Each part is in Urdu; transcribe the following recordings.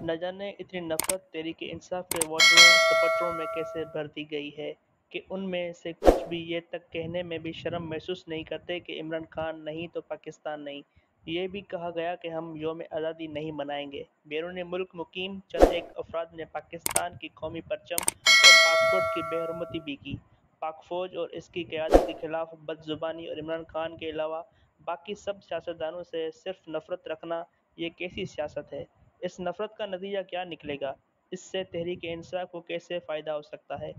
نہ جانے اتنی نفرت تحریک انصاف کے ووٹروں سپورٹروں میں کیسے بھر دی گئی ہے کہ ان میں سے کچھ بھی یہ تک کہنے میں بھی شرم محسوس نہیں کرتے کہ عمران خان نہیں تو پاکستان نہیں۔ یہ بھی کہا گیا کہ ہم یوم آزادی نہیں منائیں گے۔ بیرون ملک مقیم چند ایک افراد نے پاکستان کی قومی پرچم اور پاسپورٹ کی بے حرمتی بھی کی۔ پاک فوج اور اس کی قیادت کے خلاف بد زبانی اور عمران خان کے علاوہ باقی سب سیاستدانوں سے صرف نفرت رکھنا، یہ کیسی سیاست ہے؟ اس نفرت کا نتیجہ کیا نکلے گا؟ اس سے تحریک انصاف کو کیسے فائدہ ہو سکتا ہے؟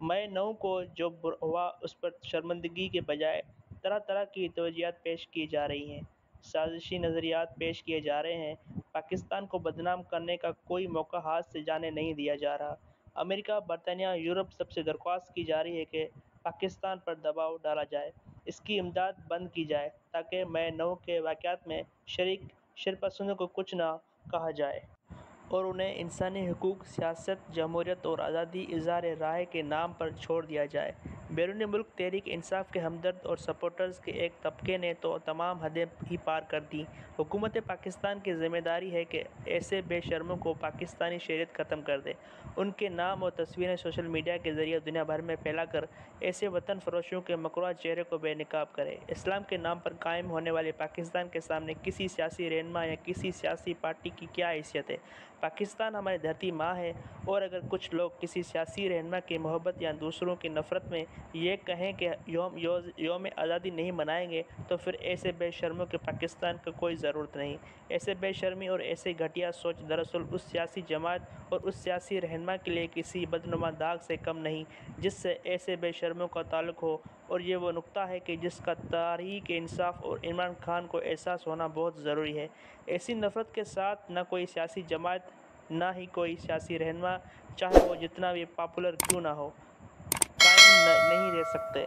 مئی 9 کو جو ہوا اس پر شرمندگی کے بجائے طرح طرح کی توجیہات پیش کی جا رہی ہیں، سازشی نظریات پیش کیے جا رہے ہیں۔ پاکستان کو بدنام کرنے کا کوئی موقع ہاتھ سے جانے نہیں دیا جا رہا۔ امریکہ، برطانیہ، یورپ سب سے درخواست کی جا رہی ہے کہ پاکستان پر دباؤ ڈالا جائے، اس کی امداد بند کی جائے تاکہ مئی 9 کے واقعات میں شریک شرپسندوں کو کچھ نہ کہا جائے اور انہیں انسانی حقوق، سیاست، جمہوریت اور آزادی اظہار رائے کے نام پر چھوڑ دیا جائے۔ بیرون ملک تحریک انصاف کے ہمدرد اور سپورٹرز کے ایک طبقے نے تو تمام حدیں ہی پار کر دیں۔ حکومت پاکستان کی ذمہ داری ہے کہ ایسے بے شرموں کو پاکستانی شہریت ختم کر دے۔ ان کے نام اور تصویریں سوشل میڈیا کے ذریعے دنیا بھر میں پھیلا کر ایسے وطن فروشوں کے مکروہ چہرے کو بے نقاب کرے۔ اسلام کے نام پر قائم ہونے والے پاکستان کے سامنے کسی سیاسی رہنما یا کسی سیاسی پارٹی کی کیا حیثیت ہے؟ پاکستان ہماری دھرتی ماں ہے، اور اگر کچھ لوگ کسی سیاسی رہنما کی محبت یا دوسروں کی نفرت میں یہ کہیں کہ یوم آزادی نہیں منائیں گے، تو پھر ایسے بے شرموں کے پاکستان کی کوئی ضرورت نہیں۔ ایسے بے شرمی اور ایسے گھٹیا سوچ دراصل اس سیاسی جماعت اور اس سیاسی رہنما کے لیے کسی بدنما داغ سے کم نہیں جس سے ایسے بے شرموں کا تعلق ہو، اور یہ وہ نقطہ ہے کہ جس کا تحریک انصاف اور عمران خان کو احساس ہونا بہت ضروری ہے۔ ایسی نفرت کے ساتھ نہ کوئی سیاسی جماعت، نہ ہی کوئی سیاسی رہنما، چاہے وہ جتنا بھی پاپولر کیوں نہ ہو، قائم نہیں رہ سکتے۔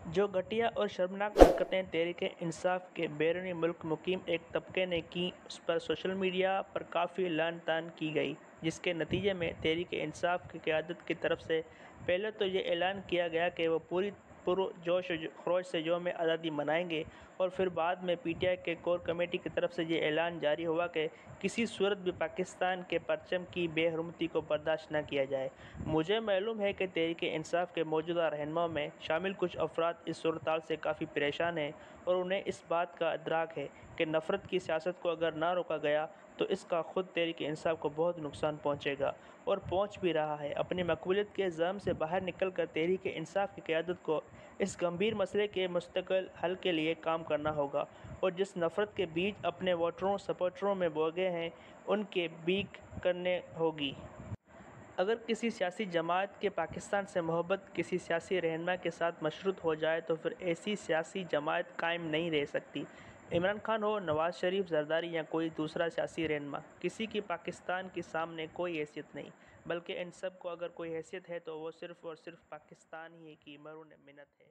جو گھٹیا اور شرمناک حرکتیں تحریک انصاف کے بیرون ملک مقیم ایک طبقے نے کیں، اس پر سوشل میڈیا پر کافی لعن طعن کی گئی، جس کے نتیجے میں تحریک انصاف کی قیادت کی طرف سے پہلے تو یہ اعلان کیا گیا کہ وہ پوری جوش و خروش سے یوم آزادی منائیں گے، اور پھر بعد میں پی ٹی آئی کے کور کمیٹی کی طرف سے یہ اعلان جاری ہوا کہ کسی صورت بھی پاکستان کے پرچم کی بے حرمتی کو برداشت نہ کیا جائے۔ مجھے معلوم ہے کہ تحریک انصاف کے موجودہ رہنماؤں میں شامل کچھ افراد اس صورتحال سے کافی پریشان ہیں، اور انہیں اس بات کا ادراک ہے کہ نفرت کی سیاست کو اگر نہ روکا گیا تو اس کا خود تحریک انصاف کو بہت نقصان پہنچے گا، اور پہنچ بھی رہا ہے۔ اپنی مقبولیت کے زخم سے باہر نکل کر تحریک انصاف کی قیادت کو اس گمبھیر مسئلے کے مستقل حل کے لیے کام کرنا ہوگا، اور جس نفرت کے بیج اپنے ووٹروں سپورٹروں میں بوئے ہیں، ان کی بیک کرنی ہوگی۔ اگر کسی سیاسی جماعت کے پاکستان سے محبت کسی سیاسی رہنما کے ساتھ مشروط ہو جائے تو پھر ایسی سیاسی جماعت قائم نہیں رہ سکتی۔ عمران خان ہو، نواز شریف، زرداری یا کوئی دوسرا سیاسی رہنما، کسی کی پاکستان کے سامنے کوئی حیثیت نہیں، بلکہ ان سب کو اگر کوئی حیثیت ہے تو وہ صرف اور صرف پاکستان ہی کی مرہون منت ہے۔